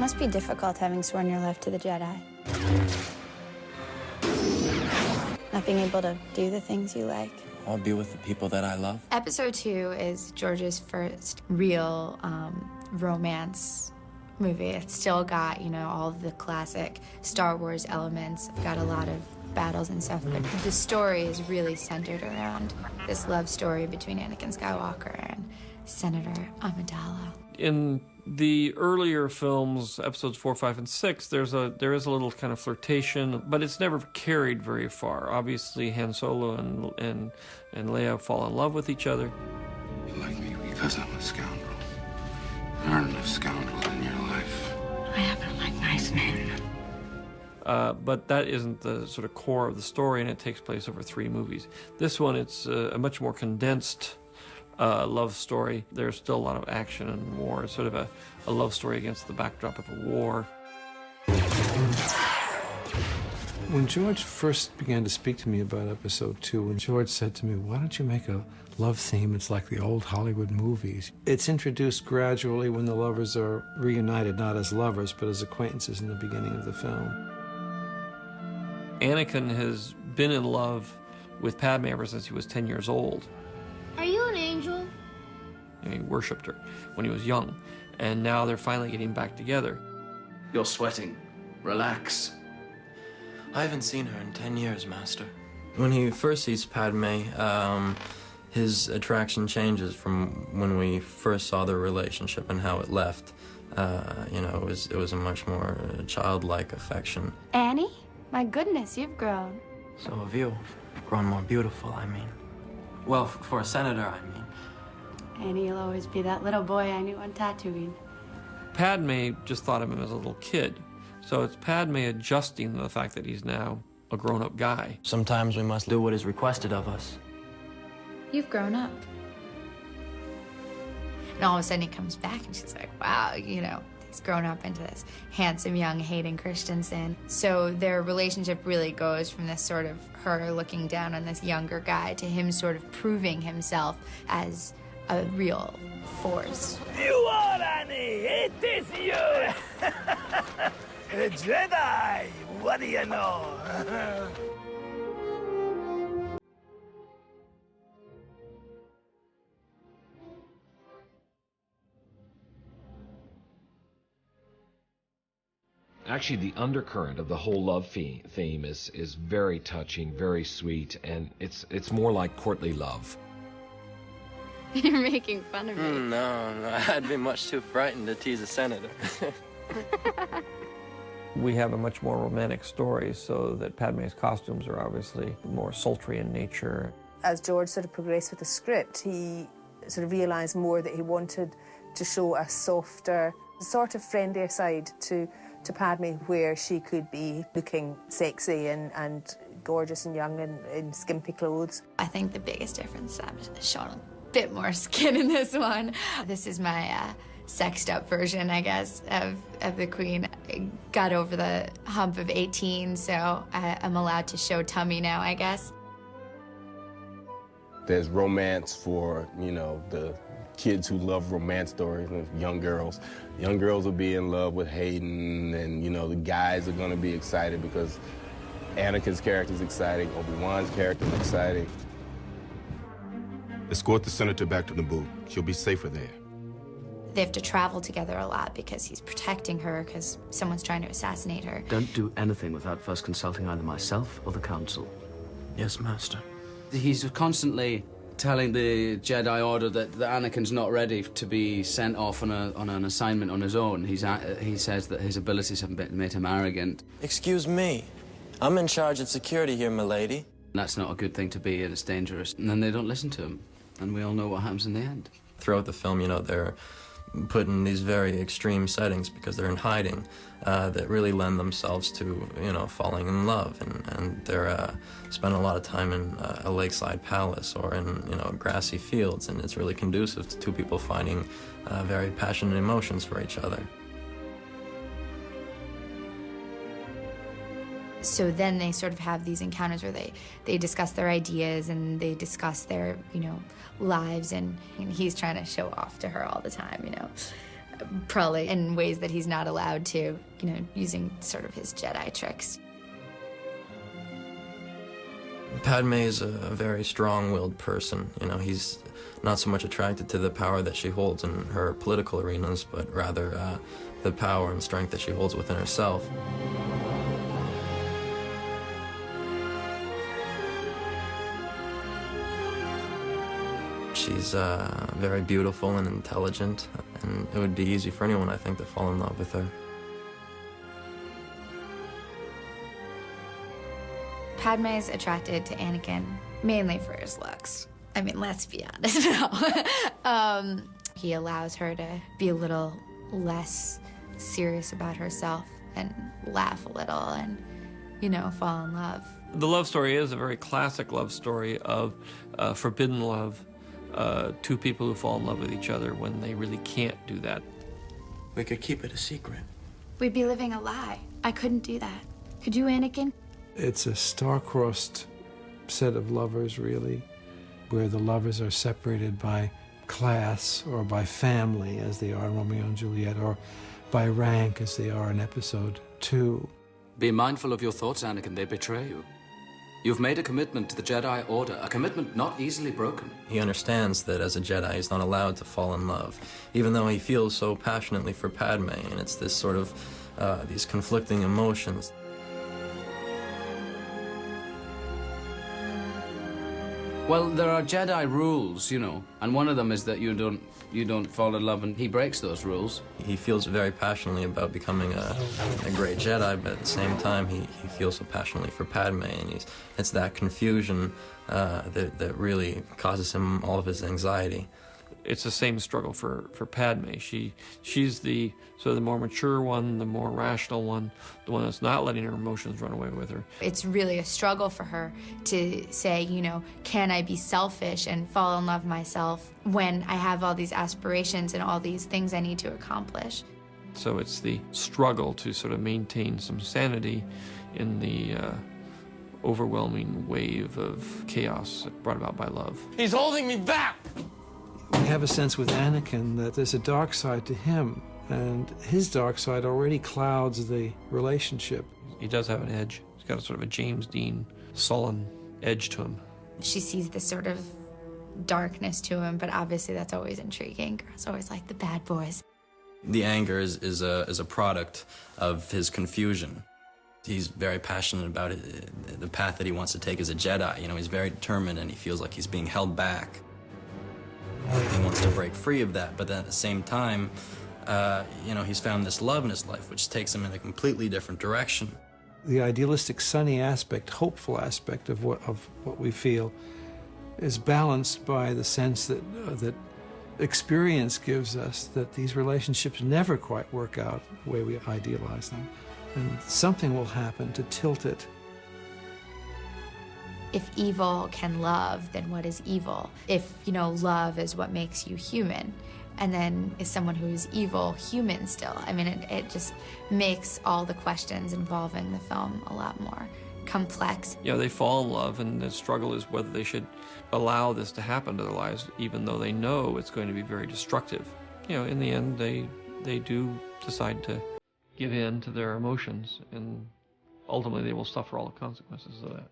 must be difficult having sworn your life to the Jedi. Not being able to do the things you like. I'll be with the people that I love. Episode 2 is George's first real romance movie. It's still got, you know, all of the classic Star Wars elements. It's got a lot of battles and stuff, but the story is really centered around this love story between Anakin Skywalker and Senator Amidala. In the earlier films, episodes 4, 5, and 6, there is a little kind of flirtation, but it's never carried very far. Obviously, Han Solo and Leia fall in love with each other. You like me because I'm a scoundrel. There aren't enough scoundrels in your life. I happen to like nice men. But that isn't the sort of core of the story, and it takes place over 3 movies. This one, it's a much more condensed love story. There's still a lot of action and war. It's sort of a love story against the backdrop of a war. When George first began to speak to me about episode 2, when George said to me, why don't you make a love theme? It's like the old Hollywood movies. It's introduced gradually when the lovers are reunited, not as lovers, but as acquaintances in the beginning of the film. Anakin has been in love with Padme ever since he was 10 years old. Are you an angel? And he worshipped her when he was young, and now they're finally getting back together. You're sweating. Relax. I haven't seen her in 10 years, Master. When he first sees Padme, his attraction changes from when we first saw their relationship and how it left. You know, it was a much more childlike affection. Annie? My goodness, you've grown. So have you. Grown more beautiful, I mean. Well, for a senator, I mean. Annie, you'll always be that little boy I knew on Tatooine. Padme just thought of him as a little kid. So it's Padme adjusting to the fact that he's now a grown-up guy. Sometimes we must do what is requested of us. You've grown up. And all of a sudden he comes back and she's like, wow, you know, he's grown up into this handsome young Hayden Christensen. So their relationship really goes from this sort of her looking down on this younger guy to him sort of proving himself as a real force. You are Annie! It is you! A Jedi! What do you know? Actually, the undercurrent of the whole love theme is very touching, very sweet, and it's more like courtly love. You're making fun of me. No, I'd be much too frightened to tease a senator. We have a much more romantic story, so that Padme's costumes are obviously more sultry in nature. As George sort of progressed with the script, he sort of realised more that he wanted to show a softer, sort of friendlier side to Padme, where she could be looking sexy and gorgeous and young in skimpy clothes. I think the biggest difference is showing a bit more skin in this one. This is my sexed up version, I guess, of the Queen. I got over the hump of 18, so I'm allowed to show tummy now, I guess. There's romance for, you know, the kids who love romance stories, and young girls. Young girls will be in love with Hayden, and, you know, the guys are going to be excited because Anakin's character is exciting, Obi-Wan's character is exciting. Escort the senator back to Naboo. She'll be safer there. They have to travel together a lot because he's protecting her because someone's trying to assassinate her. Don't do anything without first consulting either myself or the Council. Yes, Master. He's constantly telling the Jedi Order that Anakin's not ready to be sent off on an assignment on his own. He says that his abilities have made him arrogant. Excuse me. I'm in charge of security here, milady. That's not a good thing to be, and it's dangerous. And then they don't listen to him. And we all know what happens in the end. Throughout the film, you know, they're put in these very extreme settings because they're in hiding that really lend themselves to, you know, falling in love. And they're spending a lot of time in a lakeside palace or in, you know, grassy fields. And it's really conducive to two people finding very passionate emotions for each other. So then they sort of have these encounters where they discuss their ideas and they discuss their, you know, lives, and he's trying to show off to her all the time, you know. probably in ways that he's not allowed to, you know, using sort of his Jedi tricks. Padme is a very strong-willed person. You know, he's not so much attracted to the power that she holds in her political arenas, but rather the power and strength that she holds within herself. She's very beautiful and intelligent, and it would be easy for anyone, I think, to fall in love with her. Padme's attracted to Anakin mainly for his looks. I mean, let's be honest. No. He allows her to be a little less serious about herself and laugh a little and, you know, fall in love. The love story is a very classic love story of forbidden love. Two people who fall in love with each other when they really can't do that. We could keep it a secret. We'd be living a lie. I couldn't do that. Could you, Anakin? It's a star-crossed set of lovers, really, where the lovers are separated by class or by family, as they are in Romeo and Juliet, or by rank, as they are in Episode 2. Be mindful of your thoughts, Anakin. They betray you. You've made a commitment to the Jedi Order, a commitment not easily broken. He understands that as a Jedi, he's not allowed to fall in love, even though he feels so passionately for Padme, and it's this sort of, these conflicting emotions. Well, there are Jedi rules, you know, and one of them is that you don't fall in love, and he breaks those rules. He feels very passionately about becoming a great Jedi, but at the same time, he feels so passionately for Padme, and it's that confusion that really causes him all of his anxiety. It's the same struggle for Padme. She's the sort of the more mature one, the more rational one, the one that's not letting her emotions run away with her. It's really a struggle for her to say, you know, can I be selfish and fall in love myself when I have all these aspirations and all these things I need to accomplish? So it's the struggle to sort of maintain some sanity in the overwhelming wave of chaos brought about by love. He's holding me back! We have a sense with Anakin that there's a dark side to him, and his dark side already clouds the relationship. He does have an edge. He's got a sort of a James Dean, sullen edge to him. She sees this sort of darkness to him, but obviously that's always intriguing. Girls always like the bad boys. The anger is a product of his confusion. He's very passionate about it, the path that he wants to take as a Jedi. You know, he's very determined, and he feels like he's being held back. He wants to break free of that, but then at the same time, you know, he's found this love in his life, which takes him in a completely different direction. The idealistic, sunny aspect, hopeful aspect of what we feel is balanced by the sense that experience gives us, that these relationships never quite work out the way we idealize them, and something will happen to tilt it. If evil can love, then what is evil? If, you know, love is what makes you human, and then is someone who is evil human still? I mean, it just makes all the questions involving the film a lot more complex. You know, they fall in love, and the struggle is whether they should allow this to happen to their lives, even though they know it's going to be very destructive. You know, in the end, they do decide to give in to their emotions, and ultimately they will suffer all the consequences of that.